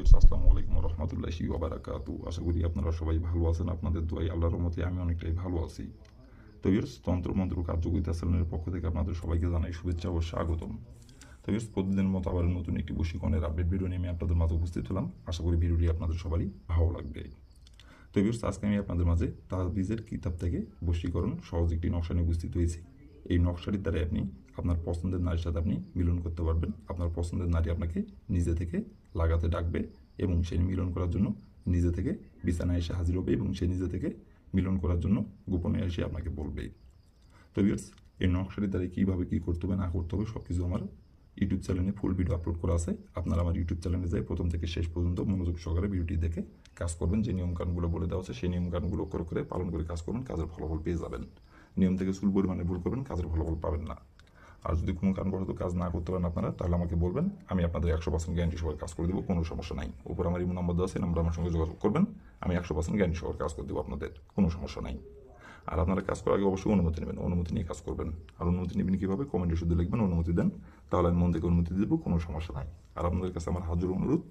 Viewers, আসসালামু আলাইকুম ওয়া রাহমাতুল্লাহি ওয়া বারাকাতুহু। আশা করি আপনারা সবাই ভালো আছেন। আপনাদের দোয়ায় আল্লাহর রহমতে আমি অনেকটাই ভালো আছি। তো ভিউয়ার্স, তন্ত্রমন্ত্র কার্যকরিতা চ্যানেলের পক্ষ থেকে আপনাদের সবাইকে জানাই শুভেচ্ছা ও স্বাগতম। তো ভিউয়ার্স, প্রতিদিনের মতো আবার নতুন একটি বশীকরণের আপডেট ভিডিও নিয়ে আমি আপনাদের মাঝে উপস্থিত হলাম। আশা করি ভিডিওটি আপনাদের সবারই ভালো লাগবে। তো ভিউয়ার্স, আজকে আমি আপনাদের মাঝে তাবিজের কিতাব থেকে বশীকরণ সহজ একটি নকশা নিয়ে উপস্থিত হয়েছি। এই নকশাটির দ্বারা আপনি আপনার পছন্দের নারীর সাথে আপনি মিলন করতে পারবেন। আপনার পছন্দের নারী আপনাকে নিজে থেকে লাগাতে ডাকবে এবং সে মিলন করার জন্য নিজে থেকে বিছানায় এসে হাজির হবে এবং সে নিজে থেকে মিলন করার জন্য গোপনে এসে আপনাকে বলবে। তো ভিউয়ার্স, এই নকশাটির দ্বারা কীভাবে কী করতে হবে না করতে হবে সব কিছু আমার ইউটিউব চ্যানেলে ফুল ভিডিও আপলোড করা আছে। আপনারা আমার ইউটিউব চ্যানেলে যাই প্রথম থেকে শেষ পর্যন্ত মনোযোগ সহকারে ভিডিওটি দেখে কাজ করবেন। যে নিয়মকানুনগুলো বলে দেওয়া আছে সেই নিয়মকানুনগুলো করে পালন করে কাজ করবেন, কাজের ফলাফল পেয়ে যাবেন। নিয়ম থেকে চুল পরিমাণে ভুল করবেন, কাজের ফলাফল পাবেন না। আর যদি কোনো কারণবশত কাজ না করতে পারেন আপনারা, তাহলে আমাকে বলবেন, আমি আপনাদের 100% গ্যারান্টি সহকারে কাজ করে দেবো, কোনো সমস্যা নাই। উপর আমার ইমো নাম্বার দেওয়া আছে, নাম্বার আমার সঙ্গে যোগাযোগ করবেন, আমি 100% গ্যারান্টি সহকারে কাজ করে দেবো আপনাদের, কোনো সমস্যা নাই। আর আপনারা কাজ করার আগে অবশ্যই অনুমতি নেবেন, অনুমতি নিয়ে কাজ করবেন। আর অনুমতি নেবেন কীভাবে? কমেন্টে শুধু লিখবেন অনুমতি দেন, তাহলে আমি মন থেকে অনুমতি দেবো, কোনো সমস্যা নাই। আর আপনাদের কাছে আমার হাজার অনুরোধ,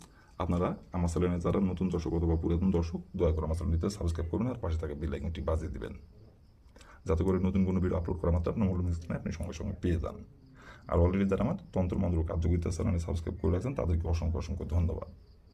আপনারা আমার চ্যানেলে যারা নতুন দর্শক অথবা পুরাতন দর্শক, দয়া করে আমার চ্যানেলটিতে সাবস্ক্রাইব করবেন আর পাশে থাকা বেল আইকনটি বাজিয়ে দিবেন, যাতে করে নতুন কোনো ভিডিও আপলোড করা মাত্র আপনার মোবাইল স্ক্রিনে আপনি সঙ্গে সঙ্গে পেয়ে যান। আর অলরেডি যারা আমার তন্ত্রমন্ত্র কার্যকরিতা চ্যানেলে সাবস্ক্রাইব করে রাখছেন তাদেরকে অসংখ্য অসংখ্য ধন্যবাদ।